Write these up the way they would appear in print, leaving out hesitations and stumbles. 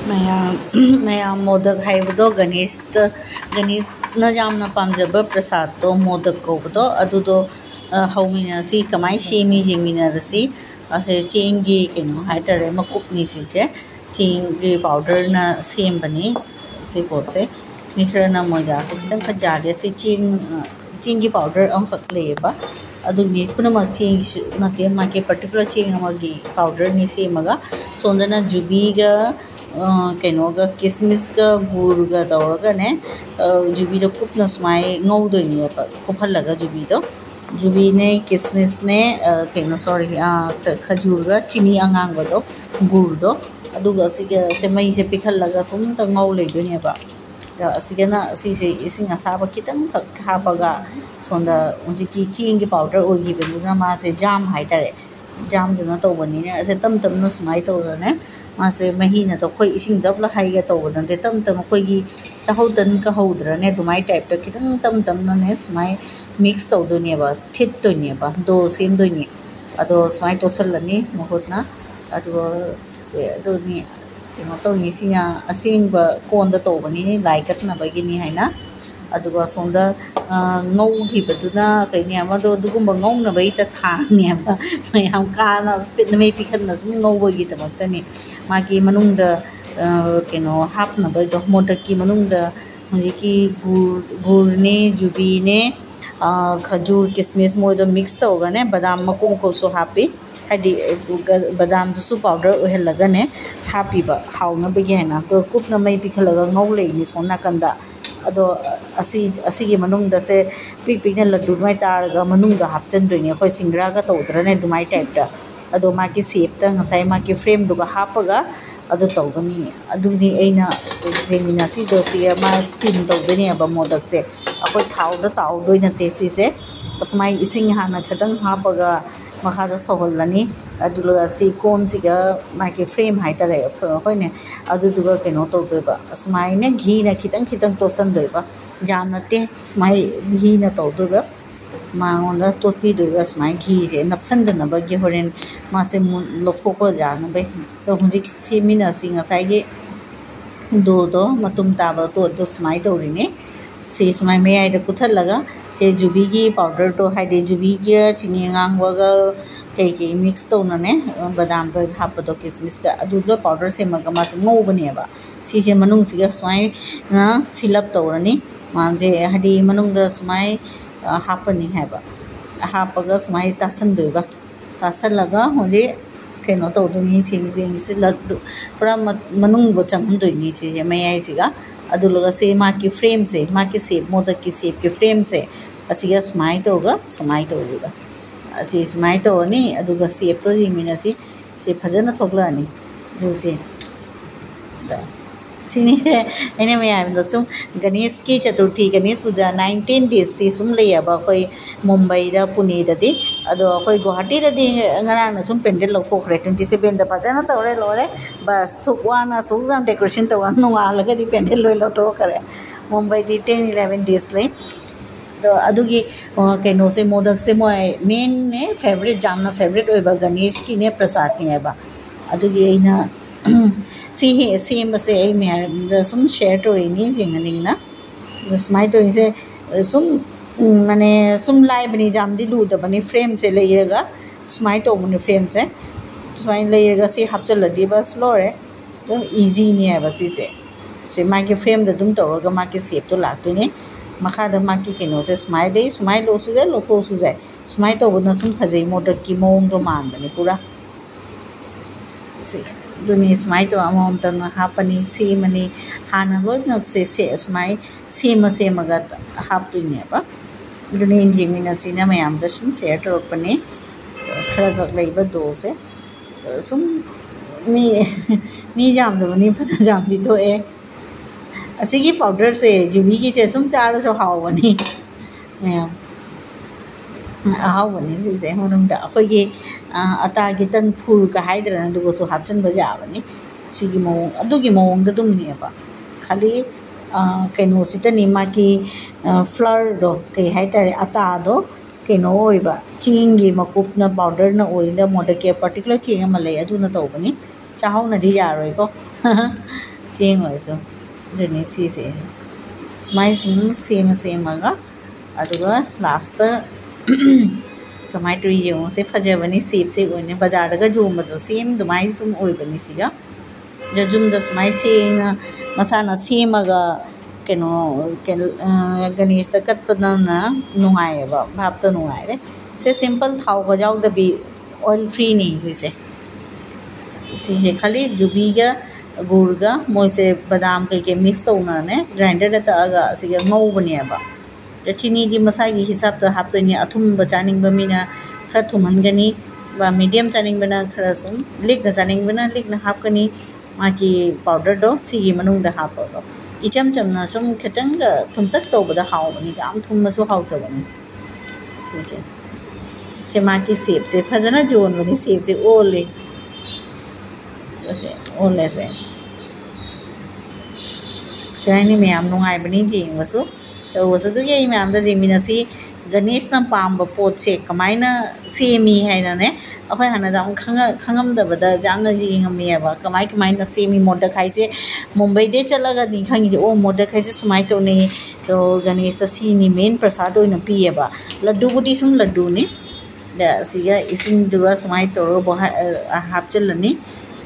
मैं मोदक है गणेश न पाजब प्रसाद तो मोदक कौबदो अदुदो हौमिनसी कमाई सेमी जेमिनरसी असे चेंगी केनो हाइटरे मकुपनी सिचे चेंगी पाउडर न सेम बनी से पोचे मिखर न मोइदा से खितंग खजाले से चेंगी पाउडर अंखक लेबा अदुनी पुनमक चेंग नते माके पर्टिकुलर चेंग अमगी पाउडर नि सेमगा सोंदना जुबीगा कहोगा किसमिसगा गुरगा तौरगने जुबीदो कुपना सुमाय ngौदोइनेबा कुफलगा जुबी ने किसमिस ने कहो सॉरी खजूरगा चीनी आंगांगदो गुरदो अदुगा सिगे से मई से पिखलगा सुम त ngौ लेदोइनेबा असिगना असिसे इसिंग असाबा खितंग हापगा सोंदा उजिकी चींगी पाउडर ओगिबेनुना मासे जाम हाइतारे जाम दुना तौबनिने असे तम तम न सुमाय तौरने मासे मही न तो कोई इसिंग दबला हाइगा तौबदंते तम तम कोई चाहौदन का हौद्रने दुमाय टाइप त खितंग तम तम ने सुमाय मिक्स तौदोनेबा थिटतोनेबा दो सेमदोने अदो सुमाय तोसलनी महोतना अदो से अदोनी कनो तौनी सिया असिंग कोंद तौबनी लाइकतनबगिनी हैना अदुगा सोंदा ngौगिबदुना कइने अमदो दुगुंबा ngौनबई त थानेबा मयाम काना पिनमे पिखनना सुम ngौबगी तमक्तनी माकी मनुंगदा कनो हापनबदो मोदकी मनुंगदा हुजिकी गुरने जुबीने खजूर किसमिस मोदो मिक्स तौगने बादाम मकुम कोसो हापी हादि बादाम दुसु पाउडर ओहेलगने हापीबा हाउनबगी हैना तो कुपना मई पिखलगा ngौलेनी सोना कंदा अदो असी मनुंग से पिक पिकने लड्डू दुमाई तारगा मनुंग हापचंदोइने अखोय सिंगरागा तौद्रने दुमाई टाइपटा अदो माकी सेपता ngसाई माकी फ्रेम दुगा हापगा अदो तौगनी अदुनी एना जेमिना सी दोसी मा स्टीम तौदने अब मोदक से अखोय थाउदा ताउदोइ नते से असमाई इसिंग हाना खतंग हापगा मखादा सोहलनी अदुलगा सी कोन सिगा माके फ्रेम हाइतारे होइने अदुदुगा केनो तौदोबा असमाई ने घी न खितंग खितंग तोसनदोबा जानते स्माई घी न तौदोबा मांगोंदा तोपी दोबा स्माई घी से नपसंदनबा गे होरेन मासे लोथोको जानबे तो हुंजि सेमिना सिंग साइगे दो मतुम ताबा तो स्माई तौरिने से स्माई में आइदा कुथलगा से जुबी की पाउडर तो हाइदे जुबी की चीनी गांगवागा कई मिक्स तौनने बादाम का हापदो किसमिस का अदुदो पाउडर से मासे ngौबनेबा सिसे मनुंग सिगा स्वाई ना फिलअप तौरनी माजे हादि मनुंग द स्वाई हापनी हैबा हापगा स्वाई तासनदोबा तासलगा होजे केनो तौदोनी चिंग से लड्डू पूरा मनुंग बो चंगदोनी से मयाई सिगा अदुलगा से माकी फ्रेम से माकी सेप मोदक की सेप के फ्रेम से असिगा सुमाई तौगा सुमाई तौगा अच्छी सुमाई तौनी अदुगा सेप तो जिमिनासी से फजना थोगलानी दुजे सिनी एने में आइम सुम गणेश की चतुर्थी गणेश पूजा 19 डेज थी सुम लेबा कोई मुंबई दा पुणे ददी अदो कोई गुवाहाटी ददी ngana सुम पेंडल लौथोखरे 27 दा फजना तौरे लोरे बस सुकवाना सुजाम डेकोरेशन तवा नुआ लगदी पेंडल लोय लौथोखरे मुंबई दी 10-11 डेज ले तो अदुगी केनो से मोदक से मोय मेन ने फेवरेट जामना फेवरेट ओइबा गणेश की ने प्रसाद ने बा अदुगी एना सी सेम से ए में सुम शेयर तो रेनी जिंगनिंगना सुमाई तो इसे सुम माने सुम लाई बनी जामदी लू द बनी फ्रेम से लेगा सुमाई तो मुने फ्रेम से सुमाई लेगा से हपचल दी बस लोरे तो इजी नहीं है बस से माके फ्रेम द दुम तोरगा माके शेप तो लातुने मखादा माकी केनो से सुमाई लो सुजे लो थो सुजे सुमाई तो बना सुम फजै मोदक की मोंग तो मान बने पूरा से दुनी सुमाई तो अमम तन हापनी सेमनी हाना लोइना से सुमाई सेमगा हापतुनेबा दुनी इंजिमिना सिना मयाम द सुम शेयर तोरपने खरग लेबा दो से सुम मी जाम दबनी फना जाम दी तो ए असिगी पाउडर से जुबी की चे सुम चारो सो हावनी मयाम हावनी से होनमदा अखोगी अता की तन फूल का हाइद्रना दुगो सो हापचन बजावनी सिगी मो अदुगी मोंग द दुमनीबा खाली कनो सितनी माकी फ्लर दो कई हाइतारे अता दो कनो ओइबा चिंगी मकुपना पाउडर न ओइदा मोदके पर्टिकुलर चिंग अमा ले अदुना तौबनी चाहौ नदी यारोय को चेंग ओइसो जने सी से स्माइल सुम सेम सेमगा अदुगा लास्ट कमाई टू ये से फजबनी सेप से ओने बाजार दा जोमदो सेम दुमाई सुम ओइबनी सिगा जुम द स्माइल सेंग मसाना सेमगा केनो गणेश दा कटपना नुंगायबा भाप तो नुंगायरे से सिंपल थाव गजाव द बी ऑयल फ्री नहीं से खाली जुबीगा गुड़गा मोइसे बादाम कई मिक्स तौना ने ग्राइंडर तगा मौबनेबा चीनी की मसा की हिसाब तो हापने अथुम चानिंग मीना खर थुमहनगनी मीडियम चानिंगना खर सुम लिखना चानिंगना लिखना हापकनी माकी पाउडर दो सिगी मनुंग दा हापगा इचम चमना सुम खतंग थुमतक तौबदा हावबनी गाम थुमसु हावतबनी से माकी सेप से फजना जोन बनी सेप से ओले ओले से शायनी मैम नुंगाइबनी जेंगसु तो वसु तो ये मैम दा जेमिनसी गणेश ना पाम पोट से कमाइना सेमी है ने अखोय हना जाम खंगम दबदा जामना जिंगमियाबा कमाई कमाइना सेमी मोदखाई से मुंबई दे चलगा नि खंगी ओ मोदखाई से सुमाई तो ने तो गणेश ता सीनी मेन प्रसाद ओइना पिएबा लड्डू बुटी सुम लड्डू ने दा सिगा इसिंग दुवा सुमाई तो हापचलनी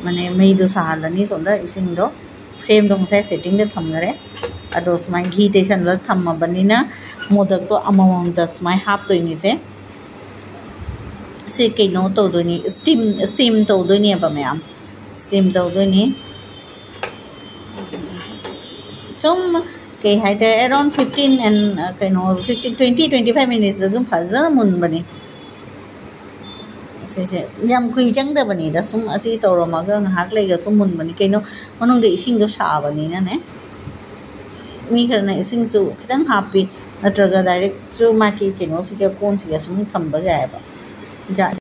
माने मई दो साहलनी सोंदा इसिंग दो फ्रेम दो मसाय सेटिंग दे थमनरे अदो सुमाई घी टेशन ल थमबनिना मोदक तो अमम द सुमाई हापतोइनी से कईनो तौदोनी स्टीम तौदोनी अब मैम स्टीम तौदोनी चुम कई हाइटे अराउंड 15 एंड कईनो 20-25 मिनट्स जुम फजन मुनबनी से यम कुई चंगदबनी दा सुम असी तौरमगा ngahak leiga sum munbani कईनो मनोंग दे इसिंग दो साबनी ना ने मी खरना इसिंग सु खितंग हापी नत्रगा डायरेक्ट जो माकी कईनो सिगा कोन सिगा सुम थंबा जायबा